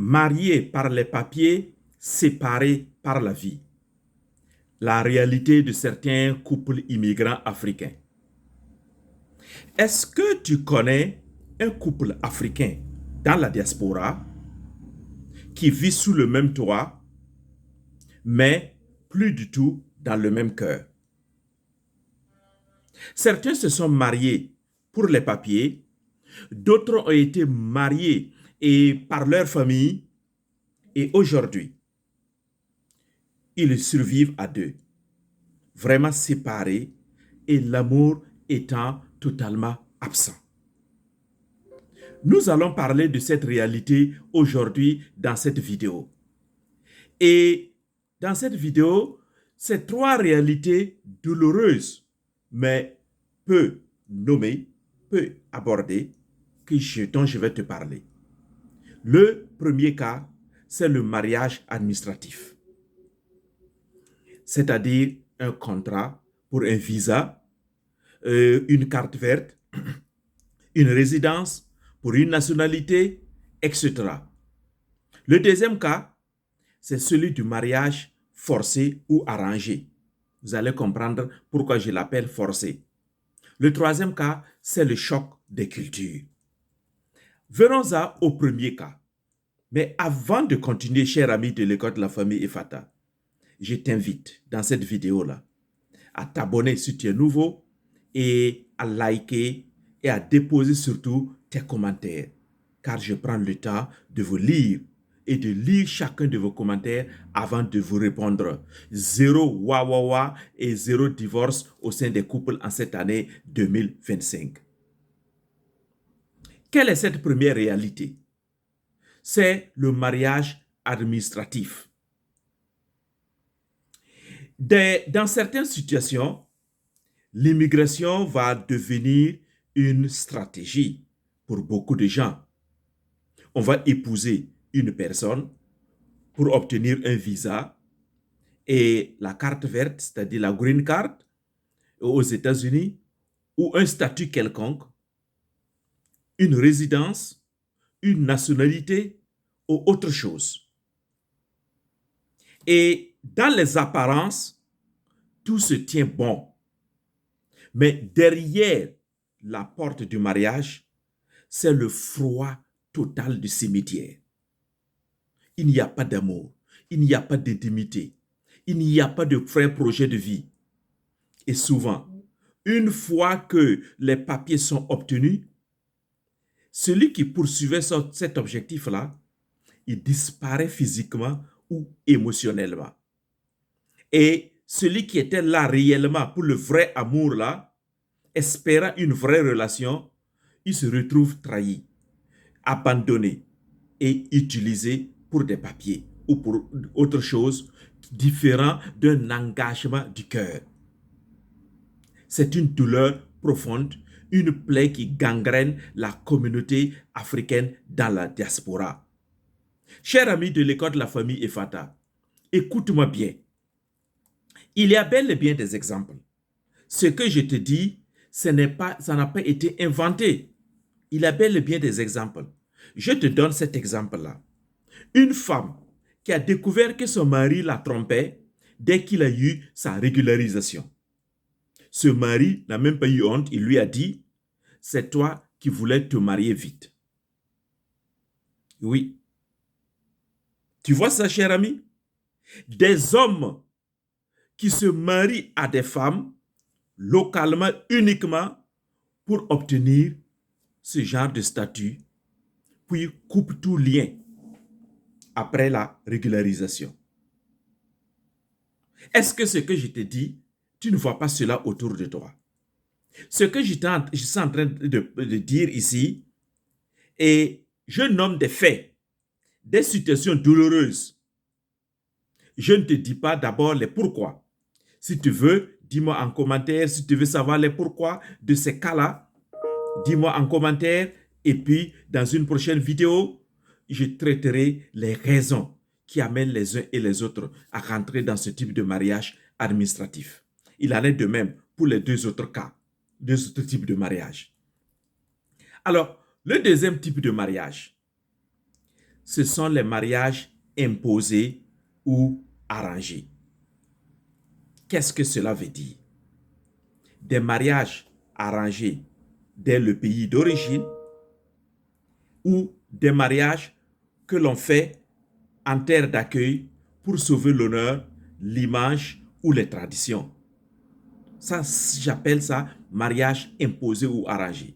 Mariés par les papiers, séparés par la vie. La réalité de certains couples immigrants africains. Est-ce que tu connais un couple africain dans la diaspora qui vit sous le même toit, mais plus du tout dans le même cœur? Certains se sont mariés pour les papiers, d'autres ont été mariés et par leur famille, et aujourd'hui, ils survivent à deux, vraiment séparés et l'amour étant totalement absent. Nous allons parler de cette réalité aujourd'hui dans cette vidéo. Et dans cette vidéo, c'est trois réalités douloureuses, mais peu nommées, peu abordées, dont je vais te parler. Le premier cas, c'est le mariage administratif, c'est-à-dire un contrat pour un visa, une carte verte, une résidence pour une nationalité, etc. Le deuxième cas, c'est celui du mariage forcé ou arrangé. Vous allez comprendre pourquoi je l'appelle forcé. Le troisième cas, c'est le choc des cultures. Venons-en au premier cas. Mais avant de continuer, cher ami de l'école de la famille Efata, je t'invite dans cette vidéo-là à t'abonner si tu es nouveau et à liker et à déposer surtout tes commentaires, car je prends le temps de vous lire et de lire chacun de vos commentaires avant de vous répondre. Zéro wawawa et zéro divorce au sein des couples en cette année 2025. Quelle est cette première réalité? C'est le mariage administratif. Dans certaines situations, l'immigration va devenir une stratégie pour beaucoup de gens. On va épouser une personne pour obtenir un visa et la carte verte, c'est-à-dire la green card aux États-Unis, ou un statut quelconque, une résidence, une nationalité ou autre chose. Et dans les apparences, tout se tient bon. Mais derrière la porte du mariage, c'est le froid total du cimetière. Il n'y a pas d'amour, il n'y a pas d'intimité, il n'y a pas de vrai projet de vie. Et souvent, une fois que les papiers sont obtenus, celui qui poursuivait cet objectif-là, il disparaît physiquement ou émotionnellement. Et celui qui était là réellement pour le vrai amour là, espérant une vraie relation, il se retrouve trahi, abandonné et utilisé pour des papiers ou pour autre chose différent d'un engagement du cœur. C'est une douleur profonde, une plaie qui gangrène la communauté africaine dans la diaspora. Chers amis de l'école de la famille Efata, écoute-moi bien. Il y a bel et bien des exemples. Ce que je te dis, ça n'a pas été inventé. Il y a bel et bien des exemples. Je te donne cet exemple-là. Une femme qui a découvert que son mari la trompait dès qu'il a eu sa régularisation. Ce mari n'a même pas eu honte, il lui a dit, c'est toi qui voulais te marier vite. Oui. Tu vois ça, cher ami? Des hommes qui se marient à des femmes localement uniquement pour obtenir ce genre de statut, puis coupent tout lien après la régularisation. Est-ce que ce que je te dis, tu ne vois pas cela autour de toi? Ce que je suis en train de dire ici, et je nomme des faits, des situations douloureuses. Je ne te dis pas d'abord les pourquoi. Si tu veux, dis-moi en commentaire. Si tu veux savoir les pourquoi de ces cas-là, dis-moi en commentaire. Et puis, dans une prochaine vidéo, je traiterai les raisons qui amènent les uns et les autres à rentrer dans ce type de mariage administratif. Il en est de même pour les deux autres cas, deux autres types de mariage. Alors, le deuxième type de mariage, ce sont les mariages imposés ou arrangés. Qu'est-ce que cela veut dire? Des mariages arrangés dès le pays d'origine ou des mariages que l'on fait en terre d'accueil pour sauver l'honneur, l'image ou les traditions. Ça, j'appelle ça mariage imposé ou arrangé.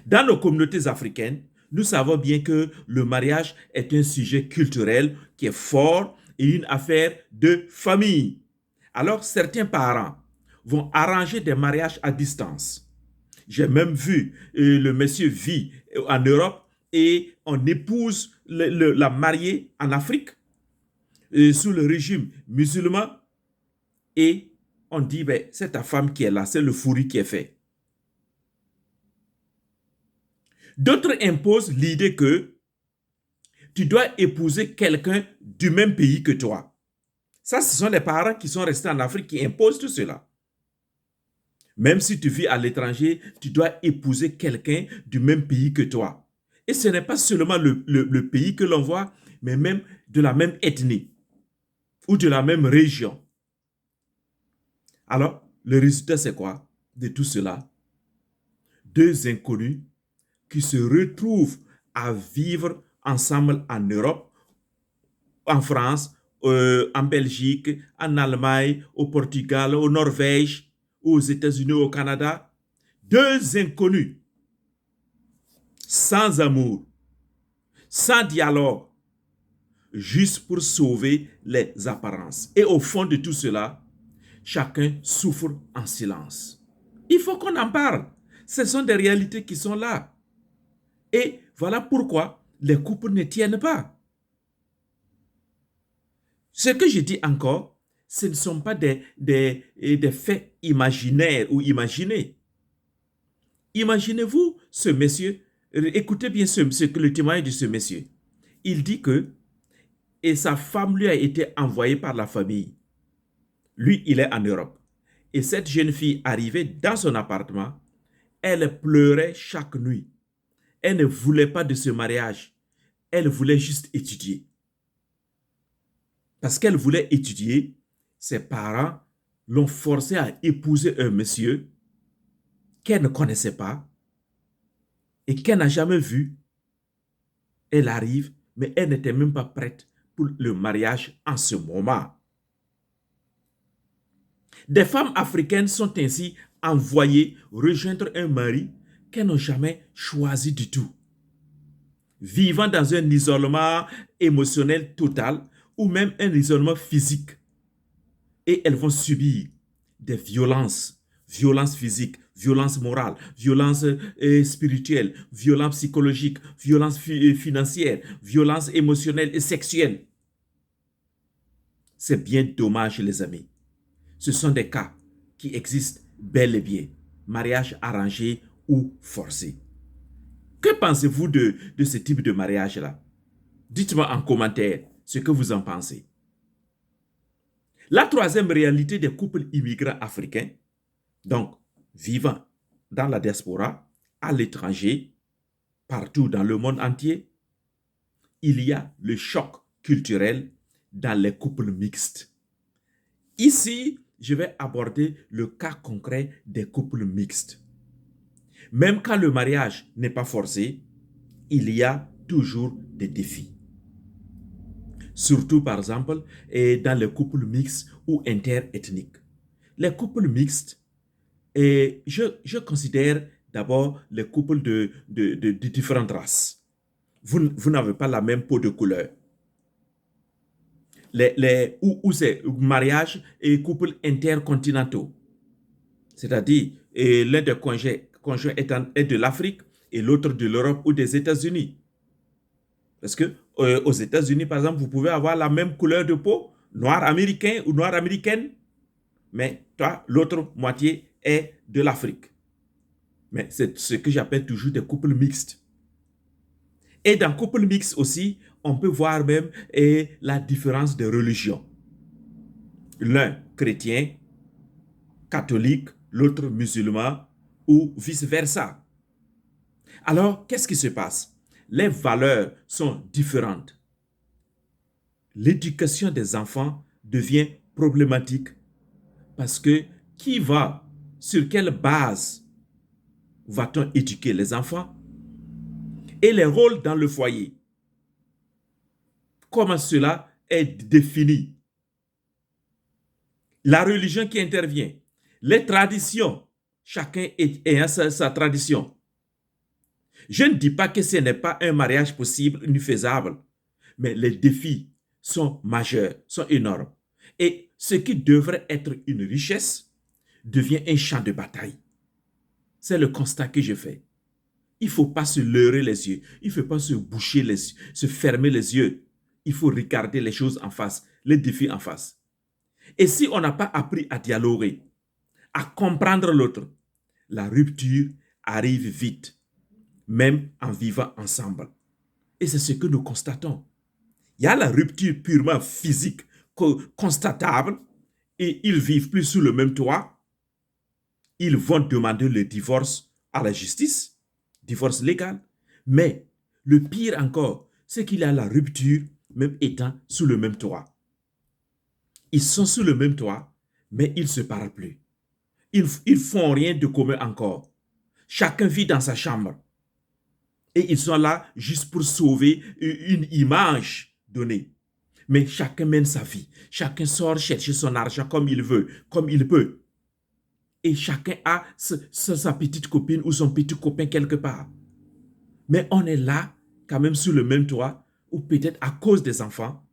Dans nos communautés africaines, nous savons bien que le mariage est un sujet culturel qui est fort et une affaire de famille. Alors, certains parents vont arranger des mariages à distance. J'ai même vu le monsieur vit en Europe et on épouse la mariée en Afrique sous le régime musulman et on dit, ben, c'est ta femme qui est là, c'est le fourri qui est fait. D'autres imposent l'idée que tu dois épouser quelqu'un du même pays que toi. Ça, ce sont les parents qui sont restés en Afrique qui imposent tout cela. Même si tu vis à l'étranger, tu dois épouser quelqu'un du même pays que toi. Et ce n'est pas seulement le pays que l'on voit, mais même de la même ethnie ou de la même région. Alors, le résultat, c'est quoi de tout cela? Deux inconnus qui se retrouvent à vivre ensemble en Europe, en France, en Belgique, en Allemagne, au Portugal, au Norvège, aux États-Unis, au Canada. Deux inconnus, sans amour, sans dialogue, juste pour sauver les apparences. Et au fond de tout cela, chacun souffre en silence. Il faut qu'on en parle. Ce sont des réalités qui sont là. Et voilà pourquoi les couples ne tiennent pas. Ce que je dis encore, ce ne sont pas des faits imaginaires ou imaginés. Imaginez-vous ce monsieur, écoutez bien le témoignage de ce monsieur. Il dit que et sa femme lui a été envoyée par la famille. Lui, il est en Europe. Et cette jeune fille arrivée dans son appartement, elle pleurait chaque nuit. Elle ne voulait pas de ce mariage. Elle voulait juste étudier. Parce qu'elle voulait étudier, ses parents l'ont forcée à épouser un monsieur qu'elle ne connaissait pas et qu'elle n'a jamais vu. Elle arrive, mais elle n'était même pas prête pour le mariage en ce moment. Des femmes africaines sont ainsi envoyées rejoindre un mari qu'elles n'ont jamais choisi du tout. Vivant dans un isolement émotionnel total ou même un isolement physique. Et elles vont subir des violences, violences physiques, violences morales, violences spirituelles, violences psychologiques, violences financières, violences émotionnelles et sexuelles. C'est bien dommage, les amis. Ce sont des cas qui existent bel et bien. Mariage arrangé ou forcé. Que pensez-vous de ce type de mariage-là? Dites-moi en commentaire ce que vous en pensez. La troisième réalité des couples immigrants africains, donc vivant dans la diaspora, à l'étranger, partout dans le monde entier, il y a le choc culturel dans les couples mixtes. Ici, je vais aborder le cas concret des couples mixtes. Même quand le mariage n'est pas forcé, il y a toujours des défis. Surtout, par exemple, dans les couples mixtes ou interethniques. Les couples mixtes, je considère d'abord les couples de différentes races. Vous n'avez pas la même peau de couleur. Ou c'est mariage et couples intercontinentaux. C'est-à-dire, l'un des conjoints est de l'Afrique et l'autre de l'Europe ou des États-Unis. Parce que aux États-Unis, par exemple, vous pouvez avoir la même couleur de peau, noir américain ou noire américaine, mais toi, l'autre moitié est de l'Afrique. Mais c'est ce que j'appelle toujours des couples mixtes. Et dans couple mixte aussi, on peut voir même la différence de religion. L'un chrétien, catholique, l'autre musulman ou vice-versa. Alors, qu'est-ce qui se passe? Les valeurs sont différentes. l'éducation des enfants devient problématique parce que sur quelle base va-t-on éduquer les enfants et les rôles dans le foyer? Comment cela est défini? La religion qui intervient, les traditions, chacun ayant sa tradition. Je ne dis pas que ce n'est pas un mariage possible ni faisable, mais les défis sont majeurs, sont énormes. Et ce qui devrait être une richesse devient un champ de bataille. C'est le constat que je fais. Il ne faut pas se leurrer les yeux, il ne faut pas se boucher les yeux, se fermer les yeux. Il faut regarder les choses en face, les défis en face. Et si on n'a pas appris à dialoguer, à comprendre l'autre, la rupture arrive vite, même en vivant ensemble. Et c'est ce que nous constatons. Il y a la rupture purement physique constatable et ils ne vivent plus sous le même toit. Ils vont demander le divorce à la justice, divorce légal. Mais le pire encore, c'est qu'il y a la rupture même étant sous le même toit. Ils sont sous le même toit, mais ils ne se parlent plus. Ils ne font rien de commun encore. Chacun vit dans sa chambre. Et ils sont là juste pour sauver une image donnée. Mais chacun mène sa vie. Chacun sort chercher son argent comme il veut, comme il peut. Et chacun a sa petite copine ou son petit copain quelque part. Mais on est là, quand même sous le même toit, ou peut-être à cause des enfants,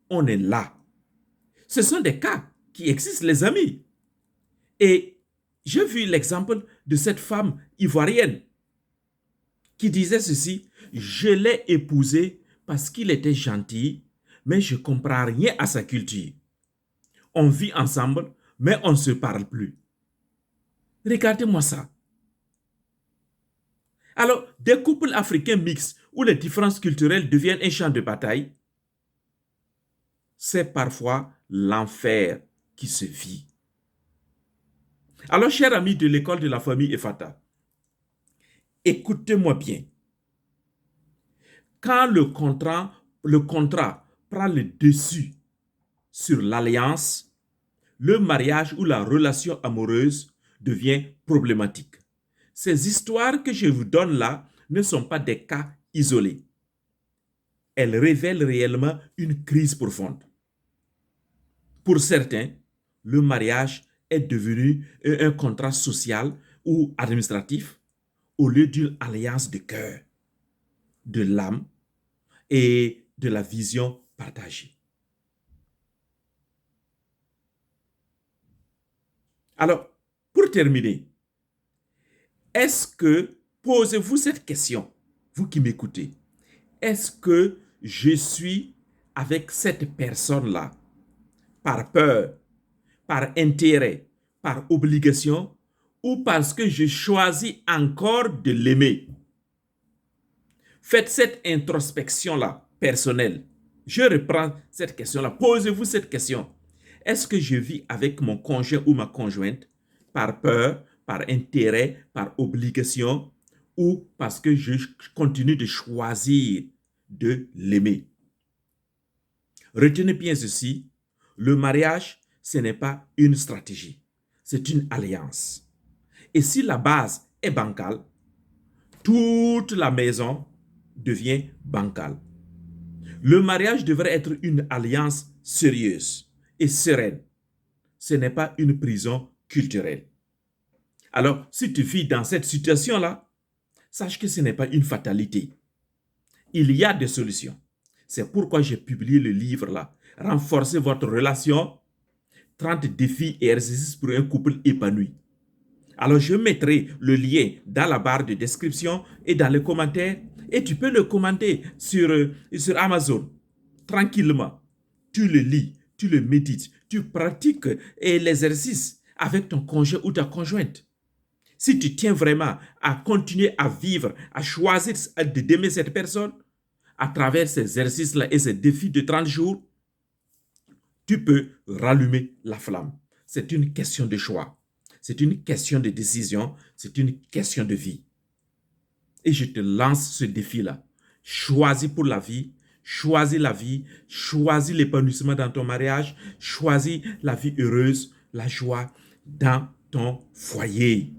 on est là. Ce sont des cas qui existent, les amis. Et j'ai vu l'exemple de cette femme ivoirienne qui disait ceci: je l'ai épousé parce qu'il était gentil, mais je ne comprends rien à sa culture. On vit ensemble, mais on ne se parle plus. Regardez-moi ça. Alors, des couples africains mixtes où les différences culturelles deviennent un champ de bataille, c'est parfois l'enfer qui se vit. Alors, chers amis de l'école de la famille Efata, écoutez-moi bien. Quand le contrat prend le dessus sur l'alliance, le mariage ou la relation amoureuse devient problématique. Ces histoires que je vous donne là ne sont pas des cas isolés. Elles révèlent réellement une crise profonde. Pour certains, le mariage est devenu un contrat social ou administratif au lieu d'une alliance de cœur, de l'âme et de la vision partagée. Alors, pour terminer, posez-vous cette question, vous qui m'écoutez, est-ce que je suis avec cette personne-là par peur, par intérêt, par obligation ou parce que je choisis encore de l'aimer? Faites cette introspection-là, personnelle. Je reprends cette question-là. Posez-vous cette question. Est-ce que je vis avec mon conjoint ou ma conjointe par peur, par intérêt, par obligation ou parce que je continue de choisir de l'aimer? Retenez bien ceci, le mariage, ce n'est pas une stratégie, c'est une alliance. Et si la base est bancale, toute la maison devient bancale. Le mariage devrait être une alliance sérieuse et sereine. Ce n'est pas une prison culturelle. Alors, si tu vis dans cette situation-là, sache que ce n'est pas une fatalité. Il y a des solutions. C'est pourquoi j'ai publié le livre-là, Renforcer votre relation, 30 défis et exercices pour un couple épanoui. Alors, je mettrai le lien dans la barre de description et dans les commentaires. Et tu peux le commenter sur Amazon, tranquillement. Tu le lis, tu le médites, tu pratiques l'exercice avec ton conjoint ou ta conjointe. Si tu tiens vraiment à continuer à vivre, à choisir d'aimer cette personne, à travers ces exercices-là et ces défis de 30 jours, tu peux rallumer la flamme. C'est une question de choix. C'est une question de décision. C'est une question de vie. Et je te lance ce défi-là. Choisis pour la vie. Choisis la vie, choisis l'épanouissement dans ton mariage, choisis la vie heureuse, la joie dans ton foyer.